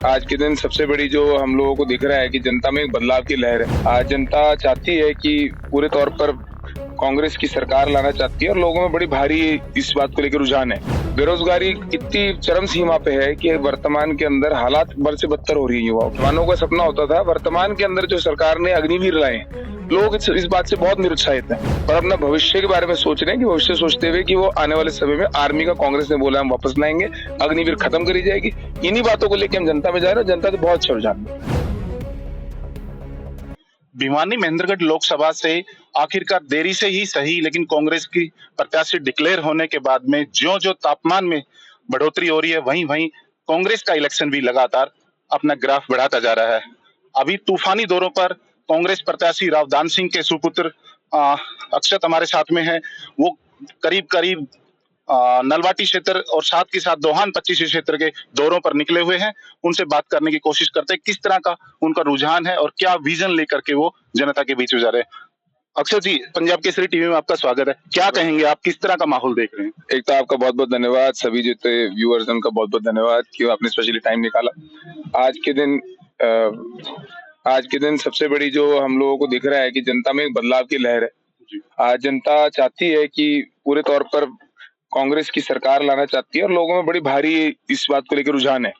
आज के दिन सबसे बड़ी जो हम लोगों को दिख रहा है कि जनता में एक बदलाव की लहर है। आज जनता चाहती है कि पूरे तौर पर कांग्रेस की सरकार लाना चाहती है और लोगों में बड़ी भारी इस बात को लेकर रुझान है। बेरोजगारी इतनी चरम सीमा पे है कि वर्तमान के अंदर हालात बद से बदतर हो रही है। युवाओं का सपना होता था, वर्तमान के अंदर जो सरकार ने अग्निवीर लाए, लोग इस बात से बहुत निरुत्साहित हैं और अपना भविष्य के बारे में सोच रहे हैं कि भविष्य सोचते हुए कि वो आने वाले समय में आर्मी का कांग्रेस ने बोला हम वापस लाएंगे, अग्निवीर खत्म करी जाएगी। इन्हीं बातों को लेकर हम जनता में जा रहे हैं। जनता तो बहुत अच्छा रुझान है। भिवानी महेंद्रगढ़ लोकसभा से आखिरकार देरी से ही सही, लेकिन कांग्रेस की प्रत्याशी डिक्लेयर होने के बाद में ज्यो जो तापमान में बढ़ोतरी हो रही है, वहीं वहीं कांग्रेस का इलेक्शन भी लगातार अपना ग्राफ बढ़ाता जा रहा है। अभी तूफानी दौरों पर कांग्रेस प्रत्याशी रावदान सिंह के सुपुत्र अक्षत हमारे साथ में है। वो करीब करीब नलवाटी क्षेत्र और साथ के साथ दोहान 25 क्षेत्र के दौरों पर निकले हुए हैं। उनसे बात करने की कोशिश करते हैं किस तरह का उनका रुझान है और क्या विजन लेकर के वो जनता के बीच में जा रहे हैं। अक्षय जी, पंजाब केसरी टीवी में आपका स्वागत है। क्या कहेंगे आप, किस तरह का माहौल देख रहे हैं? एक तो आपका बहुत बहुत धन्यवाद, सभी जितने व्यूअर्स उनका बहुत बहुत धन्यवाद कि आपने स्पेशली टाइम निकाला। आज के दिन सबसे बड़ी जो हम लोगों को दिख रहा है कि जनता में एक बदलाव की लहर है। आज जनता चाहती है कि पूरे तौर पर कांग्रेस की सरकार लाना चाहती है और लोगों में बड़ी भारी इस बात को लेकर रुझान है।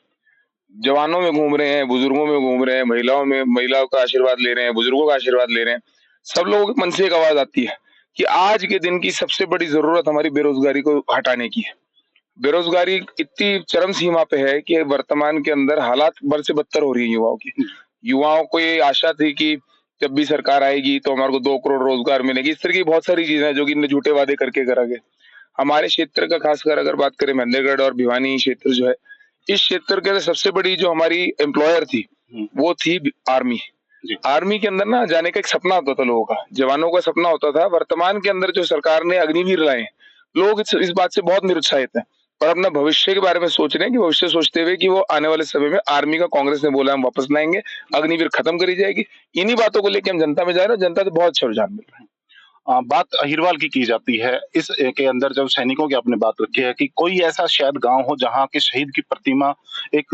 जवानों में घूम रहे हैं, बुजुर्गों में घूम रहे हैं, महिलाओं का आशीर्वाद ले रहे हैं, बुजुर्गों का आशीर्वाद ले रहे हैं। सब लोगों के मन से एक आवाज आती है कि आज के दिन की सबसे बड़ी जरूरत हमारी बेरोजगारी को हटाने की है। बेरोजगारी इतनी चरम सीमा पे है कि वर्तमान के अंदर हालात बद से बदतर हो रही है युवाओं की। युवाओं को ये आशा थी कि जब भी सरकार आएगी तो हमारे को 2 करोड़ रोजगार मिलेगी। इस तरह की बहुत सारी चीजें हैं जो कि इनने झूठे वादे करके करा गए। हमारे क्षेत्र का खासकर अगर बात करें, महेंद्रगढ़ और भिवानी क्षेत्र जो है, इस क्षेत्र के सबसे बड़ी जो हमारी एम्प्लॉयर थी वो थी आर्मी। आर्मी के अंदर ना जाने का एक सपना होता था लोगों का, जवानों का सपना होता था। वर्तमान के अंदर जो सरकार ने अग्निवीर लाए, लोग इस बात से बहुत निरुत्साहित हैं और अपना भविष्य के बारे में सोच रहे हैं कि भविष्य सोचते हुए कि वो आने वाले समय में आर्मी का कांग्रेस ने बोला हम वापस लाएंगे, अग्निवीर खत्म करी जाएगी। इन्हीं बातों को लेकर हम जनता में जा रहे हैं। जनता तो बहुत अच्छा रुझान मिल रहा है। बात अहिरवाल की जाती है इस के अंदर, जब सैनिकों की आपने बात रखी है कि कोई ऐसा शायद गांव हो जहां के शहीद की प्रतिमा एक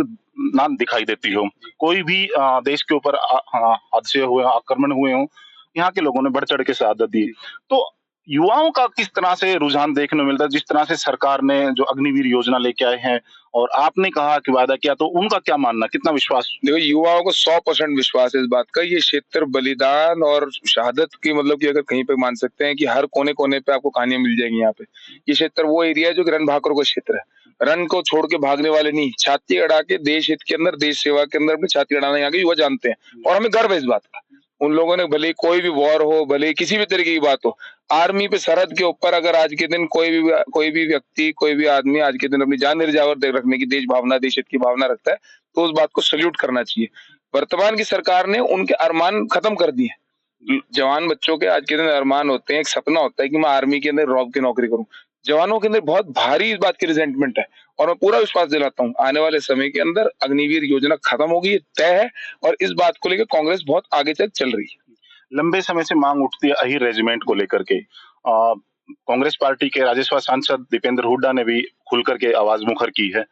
नाम दिखाई देती हो, कोई भी देश के ऊपर हादसे हुए, आक्रमण हुए हो, यहाँ के लोगों ने बढ़ चढ़ के शहादत दी। तो युवाओं का किस तरह से रुझान देखने को मिलता है, जिस तरह से सरकार ने जो अग्निवीर योजना लेके आए हैं और आपने कहा कि वादा किया, तो उनका क्या मानना, कितना विश्वास? देखो, युवाओं को 100% विश्वास है इस बात का। ये क्षेत्र बलिदान और शहादत की मतलब कि अगर कहीं पे मान सकते हैं कि हर कोने कोने पे आपको कहानियां मिल जाएंगी। यहाँ पे ये क्षेत्र वो एरिया है जो कि रन भाकरों का क्षेत्र है। रन को छोड़ के भागने वाले नहीं, छाती अड़ा के देश हित के अंदर, देश सेवा के अंदर अपनी छाती अड़ाना यहाँ के युवा जानते हैं और हमें गर्व है इस बात का। उन लोगों ने भले कोई भी वॉर हो, भले किसी भी तरीके की बात हो, आर्मी पे सरहद के ऊपर अगर आज के दिन कोई भी व्यक्ति, कोई भी आदमी आज के दिन अपनी जान निर्जावर रखने की देश भावना, देश हित की भावना रखता है तो उस बात को सल्यूट करना चाहिए। वर्तमान की सरकार ने उनके अरमान खत्म कर दिए। जवान बच्चों के आज के दिन अरमान होते हैं, एक सपना होता है कि मैं आर्मी के अंदर रॉब की नौकरी करूं। जवानों के अंदर बहुत भारी इस बात की रिजेंटमेंट है और मैं पूरा विश्वास दिलाता हूं आने वाले समय के अंदर अग्निवीर योजना खत्म होगी, ये तय है और इस बात को लेकर कांग्रेस बहुत आगे तक चल रही है। लंबे समय से मांग उठती है अहिर रेजिमेंट को लेकर के। कांग्रेस पार्टी के राज्यसभा सांसद दीपेंद्र हुड्डा ने भी खुलकर के आवाज मुखर की है।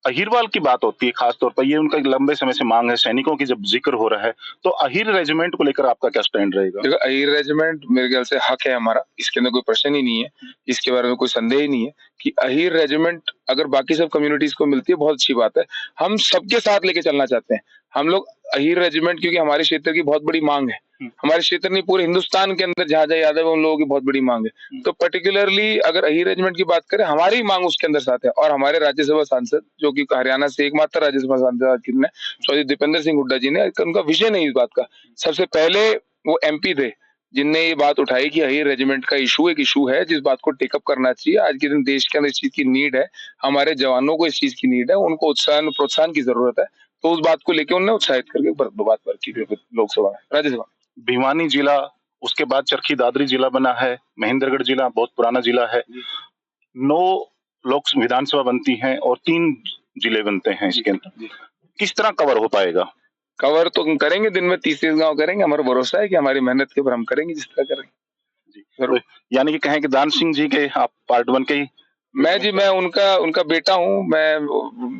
अहिरवाल की बात होती है खासतौर पर, ये उनका एक लंबे समय से मांग है, सैनिकों की जब जिक्र हो रहा है तो अहिर रेजिमेंट को लेकर आपका क्या स्टैंड रहेगा? देखो, अहिर रेजिमेंट मेरे ख्याल से हक है हमारा, इसके अंदर कोई प्रश्न ही नहीं है, इसके बारे में कोई संदेह ही नहीं है कि अहिर रेजिमेंट अगर बाकी सब कम्युनिटीज को मिलती है बहुत अच्छी बात है। हम सबके साथ लेके चलना चाहते हैं। हम लोग अहिर रेजिमेंट, क्योंकि हमारे क्षेत्र की बहुत बड़ी मांग है, हमारे क्षेत्र नहीं पूरे हिंदुस्तान के अंदर जहां जहां यादव उन लोगों की बहुत बड़ी मांग है। तो पर्टिकुलरली अगर अहिर रेजिमेंट की बात करें, हमारी मांग उसके अंदर साथ है और हमारे राज्यसभा सांसद जो कि हरियाणा से एकमात्र राज्यसभा सांसद चौधरी दीपेंद्र सिंह हुड्डा जी ने, उनका विजन है इस बात का। सबसे पहले वो एमपी थे जिनने ये बात उठाई कि अहिर रेजिमेंट का एक इशू है जिस बात को टेकअप करना चाहिए। आज के दिन देश के अंदर इस चीज की नीड है, हमारे जवानों को इस चीज की नीड है, उनको उत्साह प्रोत्साहन की जरूरत है। तो उस बात को लेकर उन्होंने उत्साहित करके बात की लोकसभा में, राज्यसभा। भिवानी जिला, उसके बाद चरखी दादरी जिला बना है, महेंद्रगढ़ जिला बहुत पुराना जिला है, 9 लोक विधानसभा बनती हैं और 3 जिले बनते हैं इसके अंदर। किस तरह कवर हो पाएगा? कवर तो हम करेंगे, दिन में 30 गांव करेंगे। हमारा भरोसा है कि हमारी मेहनत के ऊपर हम करेंगे जिस तरह करेंगे। तो यानी कि कहें कि दान सिंह जी के आप पार्ट 1 के ही मैं उनका बेटा हूँ। मैं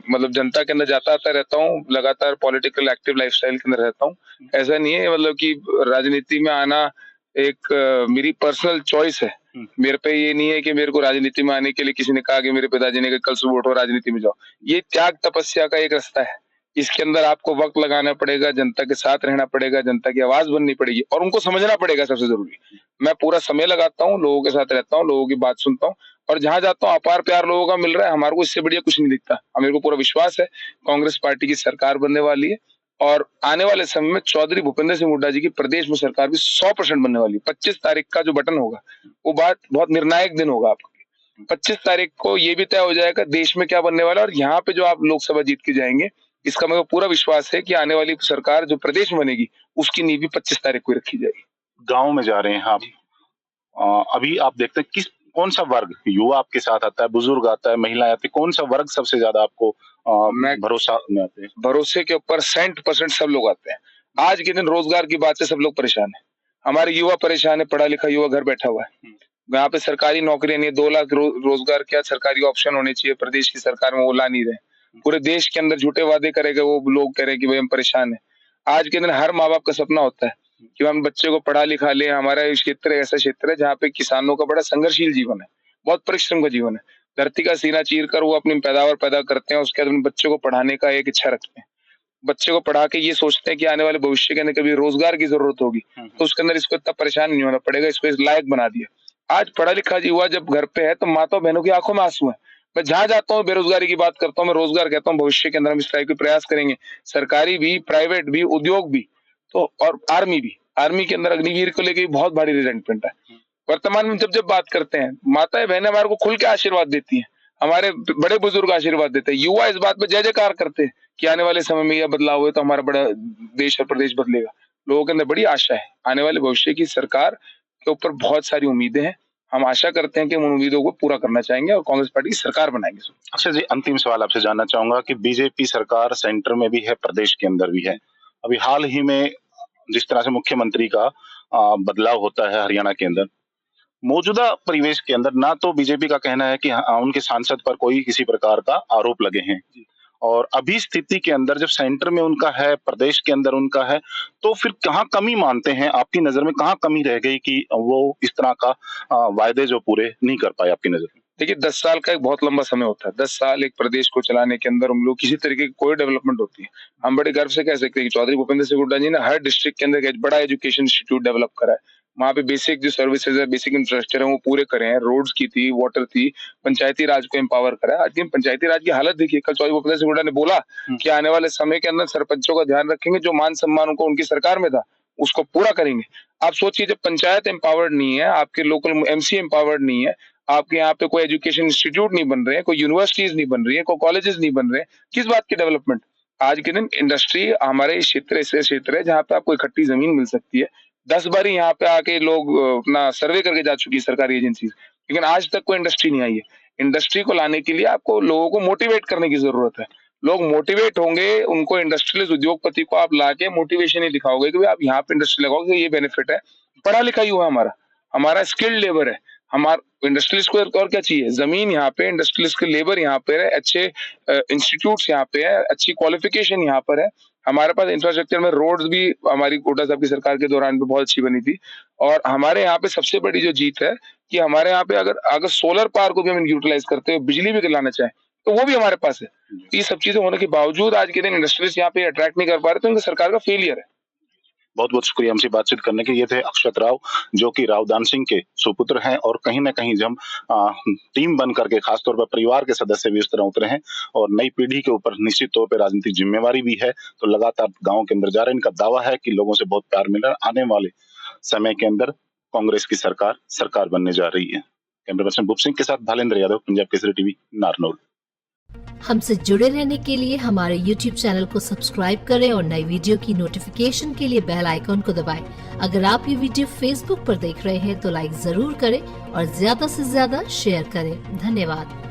मतलब जनता के अंदर जाता आता रहता हूँ, लगातार पॉलिटिकल एक्टिव लाइफस्टाइल के अंदर रहता हूँ। ऐसा नहीं है मतलब कि राजनीति में आना एक मेरी पर्सनल चॉइस है। मेरे पे ये नहीं है कि मेरे को राजनीति में आने के लिए किसी ने कहा कि मेरे पिताजी ने कहा कल सुबह उठो राजनीति में जाओ। ये त्याग तपस्या का एक रास्ता है। इसके अंदर आपको वक्त लगाना पड़ेगा, जनता के साथ रहना पड़ेगा, जनता की आवाज बननी पड़ेगी और उनको समझना पड़ेगा सबसे जरूरी। मैं पूरा समय लगाता हूँ, लोगों के साथ रहता हूँ, लोगों की बात सुनता हूँ और जहां जाता हूँ अपार प्यार लोगों का मिल रहा है। हमारे को इससे बढ़िया कुछ नहीं दिखता। मेरे को पूरा विश्वास है कांग्रेस पार्टी की सरकार बनने वाली है और आने वाले समय में चौधरी भूपेंद्र सिंह हुड्डा जी की प्रदेश में सरकार भी 100% बनने वाली है। 25 तारीख का जो बटन होगा वो बात बहुत निर्णायक दिन होगा आपके लिए। 25 तारीख को ये भी तय हो जाएगा देश में क्या बनने वाला है और यहाँ पे जो आप लोकसभा जीत के जाएंगे, इसका मेरे को पूरा विश्वास है कि आने वाली सरकार जो प्रदेश में बनेगी उसकी नींव भी 25 तारीख को रखी जाएगी। गांव में जा रहे हैं आप, अभी आप देखते हैं कौन सा वर्ग, युवा आपके साथ आता है, बुजुर्ग आता है, महिलाएं आती है, कौन सा वर्ग सबसे ज्यादा आपको भरोसा में आते हैं? भरोसे के ऊपर 100% सब लोग आते हैं। आज के दिन रोजगार की बात से सब लोग परेशान है। हमारे युवा परेशान है, पढ़ा लिखा युवा घर बैठा हुआ है। यहाँ पे सरकारी नौकरियां नहीं है। 2 लाख रोजगार क्या सरकारी ऑप्शन होने चाहिए, प्रदेश की सरकार में वो ला नहीं रहे। पूरे देश के अंदर झूठे वादे करेगा, वो लोग कह रहे हैं कि भाई हम परेशान है। आज के दिन हर माँ बाप का सपना होता है कि हम बच्चे को पढ़ा लिखा ले। हमारा क्षेत्र ऐसा क्षेत्र है जहाँ पे किसानों का बड़ा संघर्षशील जीवन है, बहुत परिश्रम का जीवन है। धरती का सीना चीर कर वो अपनी पैदावार पैदा करते हैं, उसके बाद अपने बच्चों को पढ़ाने का एक इच्छा रखते हैं। बच्चे को पढ़ा के ये सोचते हैं कि आने वाले भविष्य के अंदर कभी रोजगार की जरूरत होगी तो उसके अंदर इसको इतना परेशान नहीं होना पड़ेगा, इसको इस लायक बना दिया। आज पढ़ा लिखा युवा जब घर पे है तो माता बहनों की आंखों में आंसू है। मैं जहां जाता हूँ बेरोजगारी की बात करता हूँ, मैं रोजगार कहता हूँ। भविष्य के अंदर हम इस टाइप के प्रयास करेंगे, सरकारी भी, प्राइवेट भी, उद्योग भी, तो और आर्मी भी। आर्मी के अंदर अग्निवीर को लेकर बहुत भारी रिजेंटमेंट है। वर्तमान में जब बात करते हैं, माताएं बहनें हमारे को खुल के आशीर्वाद देती हैं, हमारे बड़े बुजुर्ग आशीर्वाद देते हैं। युवा इस बात पे जय जयकार करते हैं कि आने वाले समय में यह बदलाव हुए तो हमारा बड़ा देश और प्रदेश बदलेगा। लोगों के अंदर बड़ी आशा है। आने वाले भविष्य की सरकार के ऊपर बहुत सारी उम्मीदें हैं। हम आशा करते हैं कि उन उम्मीदों को पूरा करना चाहेंगे और कांग्रेस पार्टी की सरकार बनाएंगे। अच्छा जी, अंतिम सवाल आपसे जानना चाहूंगा कि बीजेपी सरकार सेंटर में भी है, प्रदेश के अंदर भी है। अभी हाल ही में जिस तरह से मुख्यमंत्री का बदलाव होता है हरियाणा के अंदर, मौजूदा परिवेश के अंदर ना तो बीजेपी का कहना है कि उनके सांसद पर कोई किसी प्रकार का आरोप लगे हैं, और अभी स्थिति के अंदर जब सेंटर में उनका है, प्रदेश के अंदर उनका है, तो फिर कहाँ कमी मानते हैं आपकी नजर में? कहाँ कमी रह गई कि वो इस तरह का वायदे जो पूरे नहीं कर पाए आपकी नजर में? देखिए 10 साल का एक बहुत लंबा समय होता है। 10 साल एक प्रदेश को चलाने के अंदर हम लोग किसी तरीके की कोई डेवलपमेंट होती है, हम बड़े गर्व से कह सकते हैं कि चौधरी भूपेंद्र सिंह हुड्डा जी ने हर डिस्ट्रिक्ट के अंदर एक बड़ा एजुकेशन इंस्टीट्यूट डेवलप करा है। वहाँ पे बेसिक जो सर्विसेज है, बेसिक इंफ्रास्ट्रक्चर है वो पूरे करे हैं। रोड्स की थी, वाटर थी, पंचायती राज को एम्पावर करा है। आज की पंचायती राज की हालत देखिए। कल चौधरी भूपेंद्र सिंह हुड्डा ने बोला कि आने वाले समय के अंदर सरपंचों का ध्यान रखेंगे, जो मान सम्मान उनको उनकी सरकार में था उसको पूरा करेंगे। आप सोचिए जब पंचायत एम्पावर्ड नहीं है, आपके लोकल एमसी एम्पावर्ड नहीं है, आपके यहाँ पे कोई एजुकेशन इंस्टीट्यूट नहीं बन रहे हैं, कोई यूनिवर्सिटीज नहीं बन रही है, कोई कॉलेजेस नहीं बन रहे हैं, किस बात की डेवलपमेंट? आज के दिन इंडस्ट्री हमारे क्षेत्र ऐसे क्षेत्र है जहाँ पे आपको इकट्ठी जमीन मिल सकती है। 10 बार यहाँ पे आके लोग अपना सर्वे करके जा चुकी है सरकारी एजेंसी, लेकिन आज तक कोई इंडस्ट्री नहीं आई है। इंडस्ट्री को लाने के लिए आपको लोगों को मोटिवेट करने की जरूरत है। लोग मोटिवेट होंगे, उनको इंडस्ट्रियलिस्ट उद्योगपति को आप लाके मोटिवेशन ही दिखाओगे कि आप यहाँ पे इंडस्ट्री लगाओगे, ये बेनिफिट है। पढ़ा लिखा युवा हमारा स्किल्ड लेबर है। हमारा इंडस्ट्रियलिस्ट को और क्या चाहिए? जमीन यहाँ पे, इंडस्ट्रियलिस्ट के लेबर यहाँ पे है, अच्छे इंस्टीट्यूट्स यहाँ पे है, अच्छी क्वालिफिकेशन यहाँ पर है। हमारे पास इंफ्रास्ट्रक्चर में रोड्स भी हमारी हुड्डा साहब की सरकार के दौरान भी बहुत अच्छी बनी थी। और हमारे यहाँ पे सबसे बड़ी जो जीत है कि हमारे यहाँ पे अगर सोलर पावर को भी हम यूटिलाइज करते हुए बिजली भी लाना चाहें तो वो भी हमारे पास है। ये सब चीजें होने के बावजूद आज के दिन इंडस्ट्रियलिस्ट यहाँ पे अट्रैक्ट नहीं कर पा रहे, तो इनकी सरकार का फेलियर है। बहुत बहुत शुक्रिया हमसे बातचीत करने के। ये थे अक्षत राव, जो कि रावदान सिंह के सुपुत्र हैं, और कहीं ना कहीं जब टीम बन करके खासतौर पर परिवार के सदस्य भी इस तरह उतरे हैं और नई पीढ़ी के ऊपर निश्चित तौर पर राजनीतिक जिम्मेवारी भी है, तो लगातार गाँव के अंदर जा रहे हैं। इनका दावा है कि लोगों से बहुत प्यार मिल रहा है। आने वाले समय के अंदर कांग्रेस की सरकार बनने जा रही है। कैमरा पर्सन भूप सिंह के साथ भालेंद्र यादव, पंजाब केसरी टीवी, नारनौल। हमसे जुड़े रहने के लिए हमारे YouTube चैनल को सब्सक्राइब करें और नई वीडियो की नोटिफिकेशन के लिए बेल आइकॉन को दबाएं। अगर आप ये वीडियो Facebook पर देख रहे हैं तो लाइक जरूर करें और ज्यादा से ज्यादा शेयर करें। धन्यवाद।